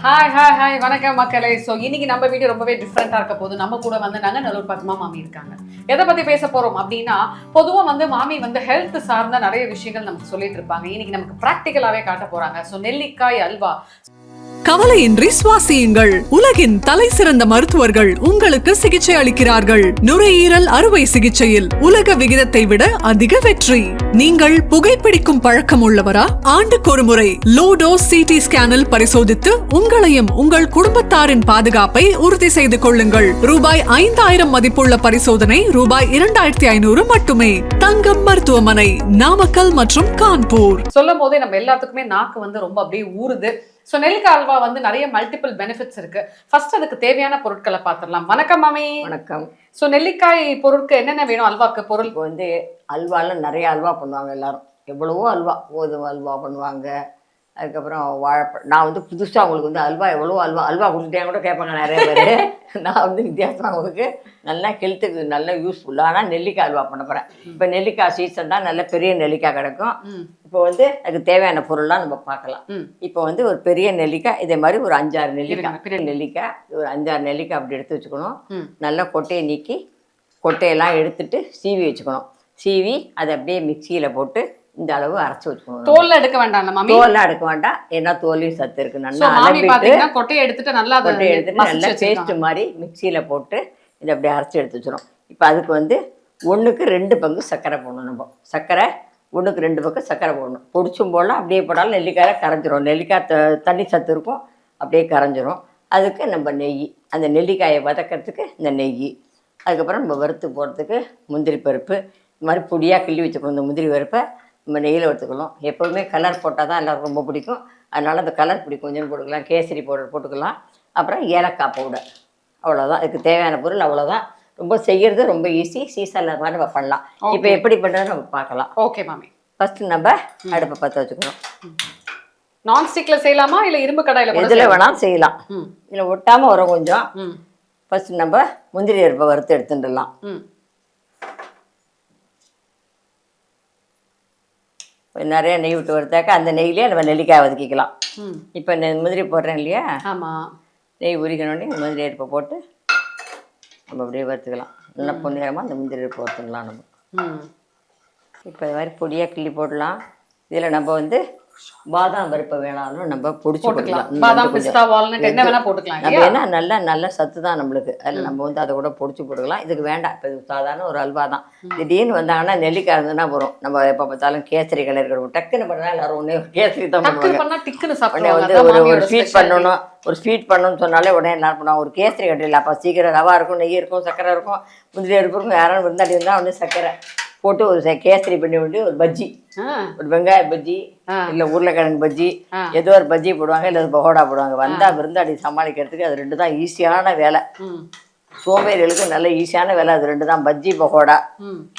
Hi வணக்கம் மக்களே. So இன்னைக்கு நம்ம வீடியோ ரொம்பவே டிஃப்ரெண்டா இருக்க போது. நம்ம கூட வந்து நல்லூர் பத்மா மாமி இருக்காங்க. எதை பத்தி பேச போறோம் அப்படின்னா, பொதுவா வந்து மாமி வந்து ஹெல்த் சார்ந்த நிறைய விஷயங்கள் நமக்கு சொல்லிட்டு இருப்பாங்க. இன்னைக்கு நமக்கு பிராக்டிகலாவே காட்ட போறாங்க. ஸோ நெல்லிக்காய் அல்வா. கவலையின்றி சுவாசியுங்கள். உலகின் தலை சிறந்த மருத்துவர்கள் உங்களுக்கு சிகிச்சை அளிக்கிறார்கள். நுரையீரல் அறுவை சிகிச்சையில் உலக விகிதத்தை விட அதிக வெற்றி. நீங்கள் புகைப்பிடிக்கும் பழக்கம் உள்ளவரா? ஆண்டுக்கு ஒரு முறை லோ டோஸ் சிடி ஸ்கேனில் பரிசோதித்து உங்களையும் உங்கள் குடும்பத்தாரின் பாதுகாப்பை உறுதி செய்து கொள்ளுங்கள். ரூபாய் 5000 மதிப்புள்ள பரிசோதனை ரூபாய் 2500 மட்டுமே. தங்கம் மருத்துவமனை, நாமக்கல் மற்றும் கான்பூர். சொல்லும் போதே நம்ம எல்லாத்துக்குமே நாக்கு வந்து ரொம்ப அப்படியே ஊறுது. ஸோ நெல்லிக்காய் அல்வா வந்து நிறைய மல்டிபிள் பெனிஃபிட்ஸ் இருக்கு. ஃபர்ஸ்ட் அதுக்கு தேவையான பொருட்களை பார்த்துடலாம். வணக்கம் மாமி. வணக்கம். ஸோ நெல்லிக்காய் பொருட்கள் என்னென்ன வேணும் அல்வாக்கு? பொருள் வந்து அல்வால நிறைய அல்வா பண்ணுவாங்க எல்லாரும். எவ்வளவோ அல்வா, கோதுமை அல்வா பண்ணுவாங்க. அதுக்கப்புறம் வாழைப்பழம். நான் வந்து புதுசாக அவங்களுக்கு வந்து அல்வா எவ்வளோ அல்வா கொடுத்துட்டேன் கூட கேட்பாங்க நிறைய பேர். நான் வந்து வித்தியாசமாக அவங்களுக்கு நல்லா ஹெல்த்துக்கு நல்ல யூஸ்ஃபுல்லாக. ஆனால் நெல்லிக்காய் அல்வா பண்ண போகிறேன். இப்போ நெல்லிக்காய் சீசன் தான், நல்ல பெரிய நெல்லிக்காய் கிடைக்கும். இப்போ வந்து அதுக்கு தேவையான பொருள்லாம் நம்ம பார்க்கலாம். இப்போ வந்து ஒரு பெரிய நெல்லிக்காய், இதே மாதிரி ஒரு 5-6 நெல்லிக்காய், பெரிய நெல்லிக்காய் ஒரு 5-6 நெல்லிக்காய் அப்படி எடுத்து வச்சுக்கணும். நல்லா கொட்டையை நீக்கி கொட்டையெல்லாம் எடுத்துட்டு சீவி வச்சுக்கணும். சீவி அதை அப்படியே மிக்சியில் போட்டு இந்த அளவு அரைச்சி வச்சுக்கணும். தோல்ல எடுக்க வேண்டாம். தோல்லாம் எடுக்க வேண்டாம், ஏன்னா தோலையும் சத்து இருக்கு. நல்லா கொட்டையை எடுத்துட்டு நல்லா பேஸ்ட் மாதிரி மிக்சியில போட்டு இதை அப்படியே அரைச்சி எடுத்து வச்சிடும். இப்போ அதுக்கு வந்து 1க்கு 2 பங்கு சர்க்கரை போடணும். நம்ம சர்க்கரை 1க்கு 2 பங்கு சர்க்கரை போடணும். பொடிச்சும் போடலாம், அப்படியே போடாலும் நெல்லிக்காயில் கரைஞ்சிரும். நெல்லிக்காய் தண்ணி சத்து இருக்கும், அப்படியே கரைஞ்சிரும். அதுக்கு நம்ம நெய், அந்த நெல்லிக்காயை வதக்கிறதுக்கு இந்த நெய். அதுக்கப்புறம் நம்ம வறுத்து போடுறதுக்கு முந்திரி பருப்பு. இந்த மாதிரி பொடியாக கிள்ளி வச்சுக்கணும். இந்த முந்திரி பருப்பை நம்ம நெய்யில் வறுத்துக்கலாம். எப்போவுமே கலர் போட்டால் தான் எல்லாருக்கும் ரொம்ப பிடிக்கும். அதனால் அந்த கலர் பொடி கொஞ்சம் போட்டுக்கலாம். கேசரி பவுடர் போட்டுக்கலாம். அப்புறம் ஏலக்காய் பவுடர். அவ்வளோதான் இதுக்கு தேவையான பொருள். அவ்வளோதான். ரொம்ப செய்கிறது ரொம்ப ஈஸி. சீசனில் மாதிரி நம்ம பண்ணலாம். இப்போ எப்படி பண்ணுறது நம்ம பார்க்கலாம். ஓகே மாமி. ஃபஸ்ட்டு நம்ம அடுப்பை பற்ற வச்சுக்கணும். நான்ஸ்டிக்ல செய்யலாமா இல்லை இரும்பு கடாயில்? எதில் வேணாலும் செய்யலாம். இதில் ஒட்டாமல் வரும் கொஞ்சம். ஃபஸ்ட்டு நம்ம முந்திரி பருப்பை வறுத்து எடுத்துட்டுலாம். நிறைய நெய் விட்டு வறுத்தாக்க அந்த நெய்லேயே நம்ம நெல்லிக்காய் வதக்கிக்கலாம். இப்போ முந்திரி போடுறேன் இல்லையா? ஆமாம். நெய் உரிக்கணுன்னே முந்திரி பருப்பை போட்டு நம்ம அப்படியே வறுத்துக்கலாம். நல்லா பொன்னிறமாக அந்த முந்திரி பருப்பை வறுத்துக்கலாம் நம்ம. இப்போ இது மாதிரி பொடியாக கிள்ளி போடலாம். இதில் நம்ம வந்து பாதாம் பருப்பை வேணாலும் நம்ம பொடிச்சு போட்டுக்கலாம். நம்ம ஏன்னா நல்ல சத்து தான் நம்மளுக்கு. அதில் நம்ம வந்து அதை கூட பொடிச்சு போட்டுக்கலாம். இதுக்கு வேண்டாம். இப்போ இது சாதாரண ஒரு அல்வா தான். திடீர்னு வந்தாங்கன்னா நெல்லிக்காய் இருந்ததுன்னா வரும். நம்ம எப்போ பார்த்தாலும் கேசரி கலர் இருக்கணும். டக்குன்னு பண்ணால் எல்லாரும் ஒன்றே கேசரி தான் பண்ணுவாங்க. வந்து ஒரு ஸ்வீட் பண்ணணும், ஒரு ஸ்வீட் பண்ணணும்னு சொன்னாலே உடனே என்ன பண்ணுவாங்க, ஒரு கேசரி கட்டிடல. அப்போ சீக்கிரம் ரவா இருக்கும், நெய் இருக்கும், சர்க்கரை இருக்கும், முந்திரி இருக்கும். யாரும் விருந்தாடி இருந்தால் ஒன்று சர்க்கரை போட்டு ஒரு கேசரி பண்ணி விட்டு ஒரு பஜ்ஜி, ஒரு வெங்காய பஜ்ஜி, இல்லை உருளைக்கிழங்கு பஜ்ஜி, ஏதோ ஒரு பஜ்ஜி போடுவாங்க, இல்லை பகோடா போடுவாங்க. வந்தால் விருந்தாடி சமாளிக்கிறதுக்கு அது 2 தான் ஈஸியான வேலை. சோம்பேறிகளுக்கு நல்ல ஈஸியான வேலை அது 2 தான். பஜ்ஜி, பகோடா,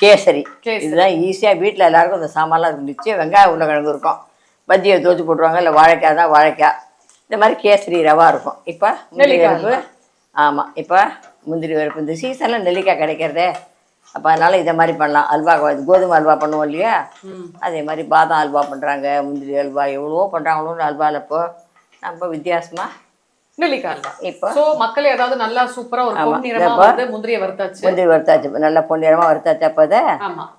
கேசரி. இதுதான் ஈஸியாக வீட்டில் எல்லாருக்கும் இந்த சாமான்லாம் இருந்துச்சு. வெங்காயம் உருளைக்கிழங்கு இருக்கும், பஜ்ஜியை தோச்சு போட்டுருவாங்க, இல்லை வாழைக்காய் தான் வாழைக்காய். இந்த மாதிரி கேசரி ரவா இருக்கும். இப்போ முந்திரி பருப்பு. ஆமாம், இப்போ முந்திரி பருப்பு இந்த சீசனில் நெல்லிக்காய் கிடைக்கிறதே. அப்போ அதனால் இதை மாதிரி பண்ணலாம். அல்வா, கோதுமை அல்வா பண்ணுவோம் இல்லையா, அதே மாதிரி பாதாம் அல்வா பண்ணுறாங்க, முந்திரி அல்வா, எவ்வளவோ பண்ணுறாங்களோ அல்வாவில். இப்போ நம்ம வித்தியாசமாக நெல்லிக்காய் அல்வா. இப்போ மக்கள் ஏதாவது நல்லா சூப்பராக ஒரு பொன்னிறமா முந்திரியை வறுத்தாச்சு. முந்திரி வறுத்தாச்சு, நல்லா பொன்னிறமாக வறுத்தாச்சு. அப்போ அதை ஆமாம்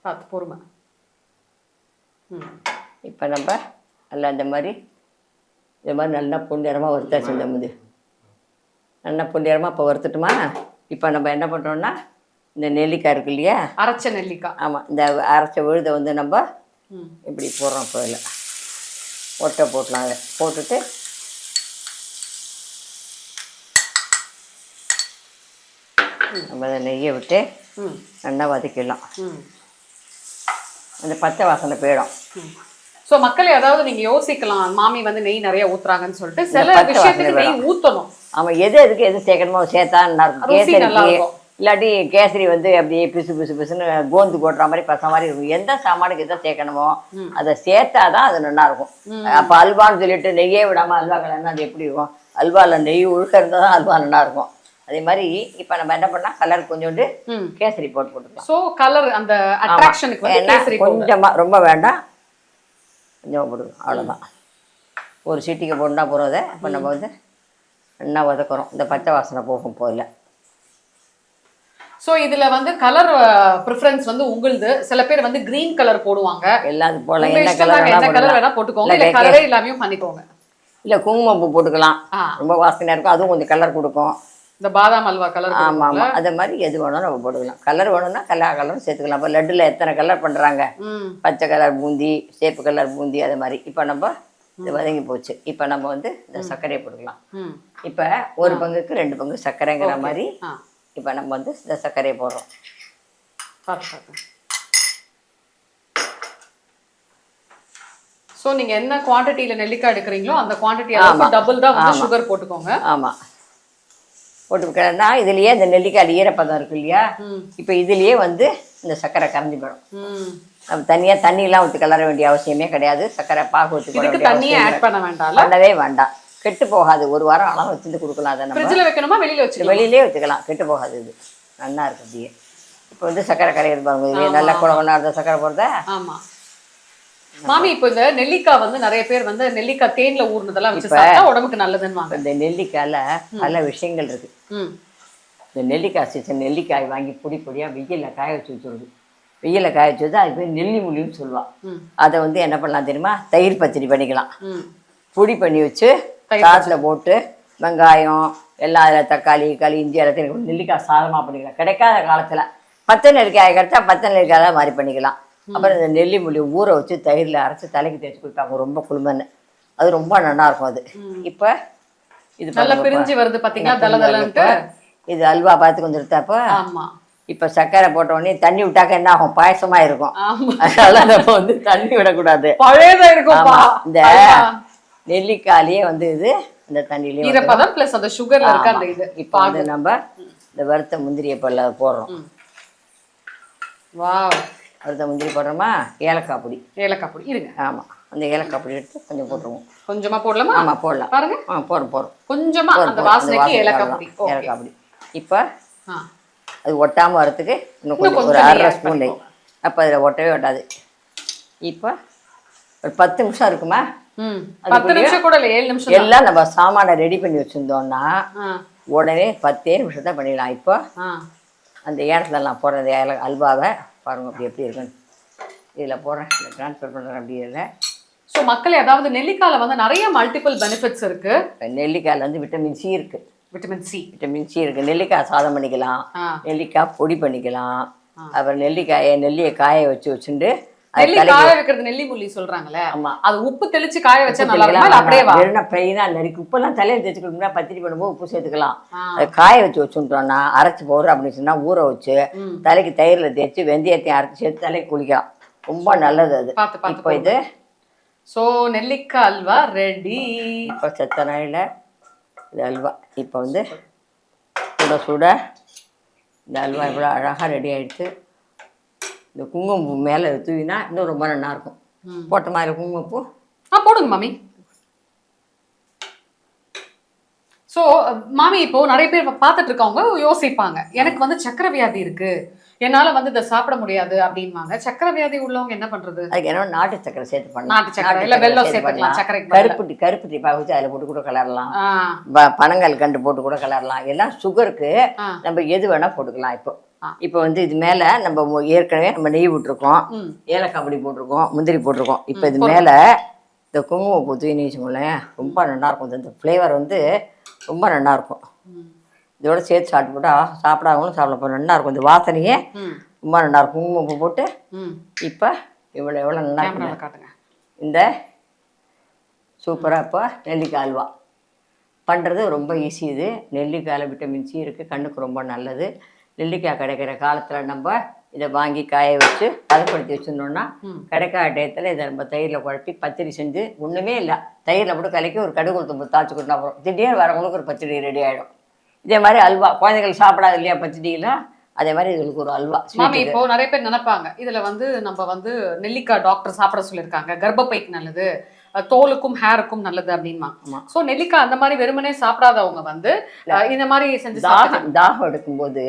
பார்த்து பொறுமை. இப்போ நம்ம நல்லா இந்த மாதிரி நல்லா பொன்னிறமாக வறுத்தாச்சு. இந்த முந்திரி நல்லா பொன்னிறமாக இப்போ வறுத்துட்டுமா. இப்போ நம்ம என்ன பண்ணுறோம்னா, இந்த நெல்லிக்காய் இருக்கு இல்லையா, அரைச்ச நெல்லிக்காய். ஆமாம், இந்த அரைச்ச விழுதை வந்து நம்ம இப்படி போடுறோம். இப்போ இதில் ஒட்டை போட்டலாம். அதை போட்டுட்டு நம்ம அதை நெய்யை விட்டு நல்லா வதக்கிடலாம். அந்த பச்சை வாசனை போயிடும். ஸோ மக்கள் ஏதாவது நீங்க யோசிக்கலாம், மாமி வந்து நெய் நிறைய ஊத்துறாங்கன்னு சொல்லிட்டு. சில விஷயத்துக்கு நெய் ஊற்றணும். ஆமாம், எதுக்கு எது சேர்க்கணுமோ சேர்த்தா நல்லா இருக்கும். கேசரிக்கு இல்லாட்டி கேசரி வந்து அப்படியே பிசு பிசு பிசுன்னு கோந்து போடுற மாதிரி பச மாதிரி இருக்கும். எந்த சாமானுக்கு எதை சேர்க்கணுமோ அதை சேர்த்தாதான் அது நல்லா இருக்கும். அப்போ அல்வான்னு சொல்லிட்டு நெய்யே விடாமல் அல்வா கலர்னா அது எப்படி இருக்கும்? அல்வாவில் நெய் ஒழுக்க இருந்தால் தான் அல்வா நல்லா இருக்கும். அதே மாதிரி இப்போ நம்ம என்ன பண்ணலாம், கலர் கொஞ்சோண்டு கேசரி போட்டுக்கலாம். ஸோ கலர் அந்த அட்ராக்ஷனுக்கு கொஞ்சமாக, ரொம்ப வேண்டாம், கொஞ்சம் போடுவோம், அவ்வளோதான். ஒரு சீட்டிக்கு போட்டுனா போகிறோம். அதை இப்போ நம்ம வந்து நல்லா வதக்குறோம். இந்த பச்சை வாசனை போகும் போதில்ல. ஸோ இதுல வந்து கலர் ப்ரிஃபரன்ஸ் வந்து உங்களுது. சில பேர் வந்து கிரீன் கலர் போடுவாங்க. எல்லாது போல உங்க என்ன இஷ்டம் கலர் தான், என்ன கலர் வேணால் வேணா போட்டுக்கோங்க, இல்ல கலரே இல்லாமையும் பண்ணிக்கோங்க. இல்லை குங்குமப்பூ போட்டுக்கலாம், ரொம்ப வாசனையாக இருக்கும், அதுவும் கொஞ்சம் கலர் கொடுக்கும். இந்த பாதாம் அல்வா கலர். ஆமாம் ஆமாம், அதே மாதிரி எது வேணும் நம்ம போட்டுக்கலாம். கலர் வேணும்னா கலரும் சேர்த்துக்கலாம். இப்போ லட்டில் எத்தனை கலர் பண்ணுறாங்க, பச்சை கலர் பூந்தி, சேப்பு கலர் பூந்தி, அது மாதிரி. இப்போ நம்ம இது வதங்கி போச்சு. இப்போ நம்ம வந்து இந்த சர்க்கரையை போட்டுக்கலாம். இப்போ ஒரு பங்குக்கு 2 பங்கு சர்க்கரைங்கிற மாதிரி. இப்போ நம்ம வந்து இந்த சர்க்கரையை போடுறோம். ஸோ நீங்க என்ன குவான்டிட்டியில நெல்லிக்காய் எடுக்கிறீங்களோ அந்த குவான்டிட்டி அளவுக்கு டபுள் தான் வந்து சுகர் போட்டுக்கோங்க. ஆமாம், போட்டுக்கிட்டா இதுலயே இந்த நெல்லிக்காய் ஈரப்பதம் இருக்கு இல்லையா, இப்போ இதுலயே வந்து இந்த சர்க்கரை கரைஞ்சி போயிடும். நம்ம தனியாக தண்ணியெலாம் ஊற்றி கலர வேண்டிய அவசியமே கிடையாது. சர்க்கரை பாகு ஊற்றி தண்ணியை ஆட் பண்ண வேண்டாம், பண்ணவே வேண்டாம். கெட்டு போகாது. ஒரு வாரம் அளவு வச்சுட்டு கொடுக்கலாம். அதை நம்ம ஃப்ரிட்ஜில் வைக்கணுமா வெளியில வச்சு? வெளியிலே வச்சுக்கலாம், கெட்டு போகாது. இது நல்லா இருக்கு. அப்படியே இப்போ வந்து சர்க்கரை கரையிறது பாருங்க, இதுலேயே நல்லா குழம்புனா இருந்த சர்க்கரை போடுறத. ஆமாம் மாமி, இப்போ இந்த நெல்லிக்காய் வந்து நிறைய பேர் வந்து நெல்லிக்காய் தேன்ல ஊர்னதெல்லாம் வச்சு சாப்பிட்டா உடம்புக்கு நல்லதுன்னு. இந்த நெல்லிக்காயில பல விஷயங்கள் இருக்கு. இந்த நெல்லிக்காய் சீசன் நெல்லிக்காய் வாங்கி பொடி பொடியாக வெயிலில் காய வச்சு வச்சுருது. வெயிலில் காய வச்சு வச்சு அது பேர் நெல்லி முள்ளின்னு சொல்லுவாள். அதை வந்து என்ன பண்ணலாம் தெரியுமா, தயிர் பச்சடி பண்ணிக்கலாம். பொடி பண்ணி வச்சு சாத்தில் போட்டு வெங்காயம் எல்லாம், அதில் தக்காளி இஞ்சி எல்லாத்தையும் நெல்லிக்காய் சாதமாக பண்ணிக்கலாம். கிடைக்காத காலத்தில் பச்சை நெல்லிக்காய் கிடச்சா பச்சை நெல்லிக்காய் மாதிரி பண்ணிக்கலாம். அப்புறம் இந்த நெல்லி முள்ளி ஊற வச்சு தயிரில் அரைச்சி தலைக்கு தேய்ச்சி கொடுப்பாங்க, ரொம்ப குளுமன்னு. அது ரொம்ப நல்லாயிருக்கும். அது இப்போ இது நல்லா பிரிஞ்சு வருது பார்த்தீங்களா. இது அல்வா பார்த்து கொஞ்சம் எடுத்தாப்போ. ஆமாம், இப்போ சர்க்கரை போட்ட உடனே தண்ணி விட்டாக்க என்ன ஆகும், பாயசமா இருக்கும். அதனால நம்ம வந்து தண்ணி விடக்கூடாது, பழையதா இருக்கும். இந்த நெல்லிக்காயிலேயே வந்து இது இந்த தண்ணியிலேயே ஈரப்பதம் பிளஸ் அந்த சுகர்ல இருக்க அந்த இது. இப்போ வந்து நம்ம இந்த வறுத்த முந்திரியை பல்ல போடுறோம். வாவ், வறுத்த முந்திரி போடுறோமா, ஏலக்காய் பொடி. ஏலக்காய் பொடி இருங்க. ஆமாம், அந்த ஏலக்காய் பொடி எடுத்து கொஞ்சம் போட்டுருவோம். கொஞ்சமா போடலாமா? ஆமாம் போடலாம், பாருங்க. போடுறோம் கொஞ்சமா அந்த வாசனைக்கு ஏலக்காய் பொடி. ஏலக்காய் பொடி. இப்போ அது ஒட்டாமல் வரத்துக்கு இன்னும் கொஞ்சம் ஒரு 1/2 ஸ்பூன் நெய். அப்போ அதில் ஒட்டவே ஒட்டாது. இப்போ ஒரு 10 நிமிஷம் இருக்குமா, 10 நிமிஷம் கூட இல்லை, 7 நிமிஷம் எல்லாம் நம்ம சாமானை ரெடி பண்ணி வச்சுருந்தோம்னா உடனே 10 நிமிஷம் தான் பண்ணிடலாம். இப்போ அந்த ஏலத்தில் நான் போடுறேன் அல்வாவை பாருங்கள் அப்படி எப்படி இருக்குன்னு. இதில் போடுறேன், இதில் ட்ரான்ஸ்ஃபர் பண்ணுறேன். அப்படி இல்லை. ஸோ மக்கள் அதாவது நெல்லிக்காயில் வந்து நிறைய மல்டிபிள் பெனிஃபிட்ஸ் இருக்கு. நெல்லிக்காயில் வந்து விட்டமின் சி இருக்குது. விட்டமின் சி இருக்குது. நெல்லிக்காய் சாதம் பண்ணிக்கலாம், நெல்லிக்காய் பொடி பண்ணிக்கலாம். அப்புறம் நெல்லியை காய வச்சுட்டு காய வைக்கிறது நெல்லி முள்ளி சொல்றாங்களே, அது உப்பு தெளிச்சு காய வச்சா நல்லா இருக்கும். அப்படியே பிளைனா நெருக்கி உப்பெல்லாம் தலையில தேய்ச்சி கொடுத்தா பத்திரி பண்ணும்போது உப்பு சேர்த்துக்கலாம். அதை காய வச்சு வச்சுட்டோம்னா அரைச்சி போடுறோம் அப்படின்னு சொன்னா ஊற வச்சு தலைக்கு தயிரில் தேய்ச்சி வெந்தயத்தையும் அரைச்சி சேர்த்து தலைக்கு குளிக்கலாம். ரொம்ப நல்லது அது. இப்போ இது ஸோ நெல்லிக்காய் அல்வா ரெடி. இப்போ செத்த நாளில் இது அல்வா இப்போ வந்து சுட இந்த அல்வா இவ்வளோ அழகாக ரெடி ஆகிடுச்சு. இந்த குங்குமப்பூ மேலே தூவினா இன்னும் ரொம்ப நல்லாயிருக்கும். போட்ட மாதிரி குங்குமப்பூ போடுங்க மாமி. ஸோ மாமி, இப்போ நிறைய பேர் பார்த்துட்டு இருக்கவங்க யோசிப்பாங்க, எனக்கு வந்து சக்கரை வியாதி இருக்கு, என்னால வந்து இதை சாப்பிட முடியாது அப்படின்வாங்க. சக்கரை வியாதி உள்ளவங்க என்ன பண்றது? அதுக்கு என்ன நாட்டு சக்கரை சேர்த்து பண்ணலாம். நாட்டு சக்கரை இல்ல வெல்லம் சேர்த்துக்கலாம். சக்கரை கருப்பட்டி பாகுச்சு அதில் போட்டு கூட கலரலாம். பனங்கல் கண்டு போட்டு கூட கலரலாம். எல்லாம் சுகருக்கு நம்ம எது வேணா போட்டுக்கலாம். இப்போ வந்து இது மேல நம்ம ஏற்கனவே நம்ம நெய் விட்டுருக்கோம், ஏலக்காய் பொடி போட்டிருக்கோம், முந்திரி போட்டிருக்கோம். இப்போ இது மேல இந்த குங்குமப்பூ தூவி வச்சுக்கோங்களேன், ரொம்ப நல்லா இருக்கும். இந்த ஃப்ளேவர் வந்து ரொம்ப நல்லா இருக்கும். இதோட சேர்த்து சாப்பிட்டு சாப்பிடாமலும் சாப்பிட நல்லா இருக்கும். இந்த வாசனையே ரொம்ப நல்லா இருக்கும். குங்குமப்பூ போட்டு இப்போ எவ்வளோ நல்லா இருக்கும். இந்த சூப்பராக இப்போ நெல்லிக்காய் அல்வா பண்ணுறது ரொம்ப ஈஸி. இது நெல்லிக்காயில் விட்டமின் சி இருக்குது, கண்ணுக்கு ரொம்ப நல்லது. நெல்லிக்காய் கிடைக்கிற காலத்தில் நம்ம இதை வாங்கி காய வச்சு பதப்படுத்தி வச்சுருந்தோம்னா கிடைக்காத டயத்தில் இதை நம்ம தயிரில் குழப்பி பச்சடி செஞ்சு ஒன்றுமே இல்லை தயிரில் போட்டு கலக்கி ஒரு கடுகு உளுத்தம்பருப்பு தாளிச்சு கொடுத்தா போகிறோம். திடீர்னு வரவங்களுக்கு ஒரு பச்சடி ரெடி ஆகிடும். இதே மாதிரி அல்வா குழந்தைகள் சாப்பிடாது இல்லையா பச்சடியெல்லாம், அதே மாதிரி இதுகளுக்கு ஒரு அல்வா. மாமி, இப்போ நிறைய பேர் நினைப்பாங்க இதுல வந்து நம்ம வந்து நெல்லிக்காய் டாக்டர் சாப்பிட சொல்லியிருக்காங்க, கர்ப்பப்பைக்கு நல்லது, தோலுக்கும் ஹேருக்கும் நல்லது அப்படின்மா. ஸோ நெல்லிக்காய் அந்த மாதிரி வெறுமனே சாப்பிடாதவங்க வந்து இந்த மாதிரி செஞ்சு தாகம் எடுக்கும்போது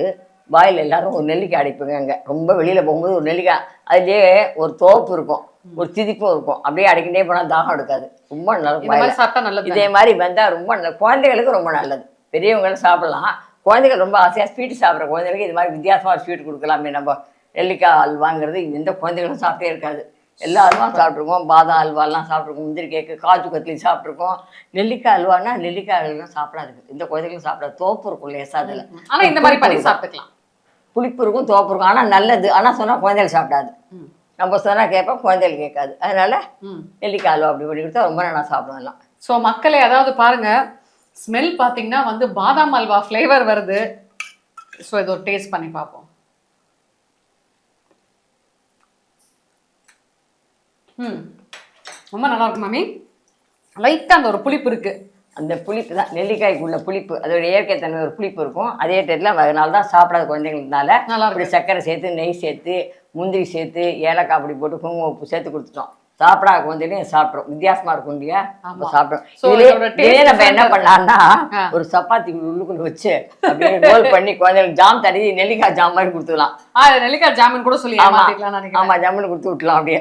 வாயில் எல்லாரும் ஒரு நெல்லிக்காய் அடிப்புங்க. அங்கே ரொம்ப வெளியில் போகும்போது ஒரு நெல்லிக்காய், அதுலேயே ஒரு தோப்பு இருக்கும், ஒரு திதிப்பும் இருக்கும். அப்படியே அடிக்கிட்டே போனால் தாகம் எடுக்காது, ரொம்ப இந்த மாதிரி நல்லது. சாப்பிட்டா நல்லது. இதே மாதிரி வந்தால் ரொம்ப குழந்தைகளுக்கு ரொம்ப நல்லது. பெரியவங்களும் சாப்பிடலாம். குழந்தைகள் ரொம்ப ஆசையாக ஸ்வீட் சாப்பிட்ற குழந்தைகளுக்கு இது மாதிரி வித்தியாசமாக ஸ்வீட் கொடுக்கலாமே. நம்ம நெல்லிக்காய் அல்வாங்கிறது எந்த குழந்தைகளும் சாப்பிட்டே இருக்காது. எல்லா அல்வாவும் சாப்பிட்ருக்கோம். பாதாம் அல்வாலாம் சாப்பிட்ருக்கோம், முந்திரி கேக்கு, காஜு கத்லி சாப்பிட்ருக்கோம். நெல்லிக்காய் அல்வானா நெல்லிக்காய் அல்வா சாப்பிடாது, எந்த குழந்தைகளும் சாப்பிடாது. தோப்பு இருக்கும் லேசா அதில். ஆனா இந்த மாதிரி பண்ணி சாப்பிட்டுக்கலாம். புளிப்பு இருக்கும், தோப்பு இருக்கும். ஆனால் நல்லது. ஆனால் சொன்னால் குழந்தைகள் சாப்பிடாது. நம்ம சொன்னால் கேட்போம், குழந்தைகள் கேட்காது. அதனால நெல்லிக்காய் அல்வா அப்படி பண்ணி கொடுத்தா ரொம்ப நல்லா சாப்பிடலாம். ஸோ மக்களே, அதாவது பாருங்க, ஸ்மெல் பார்த்தீங்கன்னா வந்து பாதாம் அல்வா ஃப்ளேவர் வருது. ஸோ இது ஒரு டேஸ்ட் பண்ணி பார்ப்போம். ரொம்ப நல்லா இருக்கும் மாமி. லைட்டாக அந்த ஒரு புளிப்பு இருக்கு. அந்த புளிப்பு தான் நெல்லிக்காய்க்குள்ள புளிப்பு, அதோட இயற்கை தன்மை ஒரு புளிப்பு இருக்கும். அதே டேட்டில் அதனால தான் சாப்பிடாத குழந்தைங்களுக்குனால அப்படி சர்க்கரை சேர்த்து, நெய் சேர்த்து, முந்திரி சேர்த்து, ஏலக்காய் அப்படி போட்டு குங்குமம் உப்பு சேர்த்து கொடுத்துட்டோம். சாப்பிடாத குழந்தைகளையும் சாப்பிட்றோம். வித்தியாசமா இருக்கும் இல்லையா, சாப்பிட்றோம். இதுலேயே நம்ம என்ன பண்ணலாம்னா, ஒரு சப்பாத்தி உள்ளுக்குள்ள வச்சு அப்படியே ரோல் பண்ணி குழந்தைங்களுக்கு ஜாம் தடவி நெல்லிக்காய் ஜாம் மாதிரி கொடுத்துக்கலாம். நெல்லிக்காய் ஜாமுன் கூட சொல்லி ஆமா, ஜாமுன் கொடுத்து விட்டுலாம். அப்படியே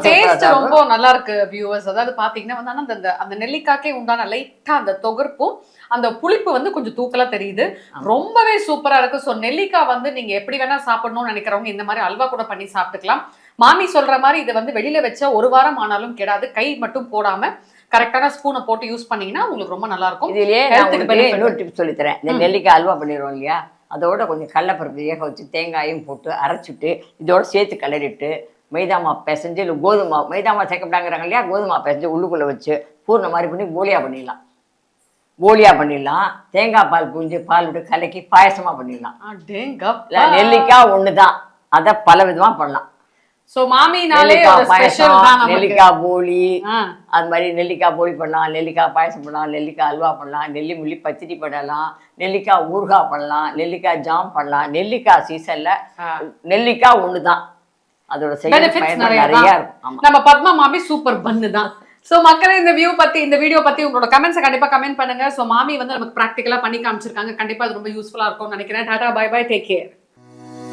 டேஸ்ட் ரொம்ப நல்லா இருக்கு வியூவர்ஸ். அதாவது பாத்தீங்கன்னா வந்து அந்த நெல்லிக்காய்க்கே உண்டான லைட்டா அந்த தொகர்ப்பும் அந்த புளிப்பு வந்து கொஞ்சம் தூக்கலா தெரியுது. ரொம்பவே சூப்பரா இருக்கு. ஸோ நெல்லிக்காய் வந்து நீங்க எப்படி வேணா சாப்பிடணும்னு நினைக்கிறவங்க இந்த மாதிரி அல்வா கூட பண்ணி சாப்பிட்டுக்கலாம். மாமி சொல்ற மாதிரி இதை வந்து வெளியில வச்சா ஒரு வாரம் ஆனாலும் கெடாது. கை மட்டும் போடாம கரெக்டான ஸ்பூனை போட்டு யூஸ் பண்ணீங்கன்னா உங்களுக்கு ரொம்ப நல்லா இருக்கும். இதுலயே இன்னொரு டிப்ஸ் சொல்லி தரேன். இந்த நெல்லிக்காய் அல்வா பண்ணிடுவோம் இல்லையா, அதோட கொஞ்சம் கடலைப்பருப்பு வேக வச்சு தேங்காயும் போட்டு அரைச்சிட்டு இதோட சேர்த்து கிளறிட்டு மைதா மாவு பிசைஞ்சு, இல்லை கோதுமை மாவு, மைதா மாவு சேர்க்கப்படாங்கிறாங்க இல்லையா, கோதுமை பிசைஞ்சு உள்ளுக்குள்ள வச்சு பூர்ண மாதிரி பண்ணி போலியா பண்ணிடலாம். தேங்காய் பால் புரிஞ்சு பால் விட்டு கலக்கி பாயசமா பண்ணிடலாம். நெல்லிக்காய் ஒண்ணுதான், அதை பல விதமா பண்ணலாம். சோ மாமினாலே ஒரு ஸ்பெஷல் தான் நமக்கு. நெல்லிக்காய் போலி, அது மாதிரி நெல்லிக்காய் போலி பண்ணலாம், நெல்லிக்காய் பாயசம் பண்ணலாம், நெல்லிக்காய் அல்வா பண்ணலாம், நெல்லி முள்ளி பச்சடி பண்ணலாம், நெல்லிக்காய் ஊறுகாய் பண்ணலாம், நெல்லிக்காய் ஜாம் பண்ணலாம். நெல்லிக்காய் சீசன்ல நெல்லிக்காய் ஒண்ணுதான், அதோட நிறைய இருக்கும். நம்ம பத்மா மாமி சூப்பர் பண்ணு தான். சோ மக்களே, இந்த வீடியோ பத்தி உங்களோட கமெண்ட்ஸ் கண்டிப்பா கமெண்ட் பண்ணுங்க. சோ மாமி வந்து நமக்கு பிராக்டிகலா பண்ணி காமிச்சிருக்காங்க. கண்டிப்பா அது ரொம்ப யூஸ்ஃபுல்லா இருக்கும்னு நினைக்கிறேன். Tata, bye bye, take care.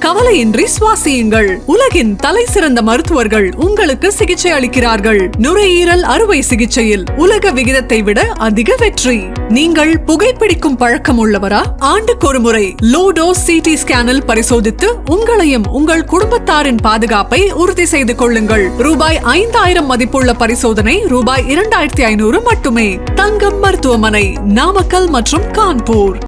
கவலையின்றி சுவாசியுங்கள். உலகின் தலை சிறந்த மருத்துவர்கள் உங்களுக்கு சிகிச்சை அளிக்கிறார்கள். நுரையீரல் அறுவை சிகிச்சையில் உலக விகிதத்தை விட அதிக வெற்றி. நீங்கள் புகைப்பிடிக்கும் பழக்கம் உள்ளவரா? ஆண்டுக்கு ஒரு முறை லோ டோஸ் சிடி ஸ்கேனில் பரிசோதித்து உங்களையும் உங்கள் குடும்பத்தாரின் பாதுகாப்பை உறுதி செய்து கொள்ளுங்கள். ரூபாய் 5000 மதிப்புள்ள பரிசோதனை ரூபாய் 2500 மட்டுமே. தங்கம் மருத்துவமனை, நாமக்கல் மற்றும் கான்பூர்.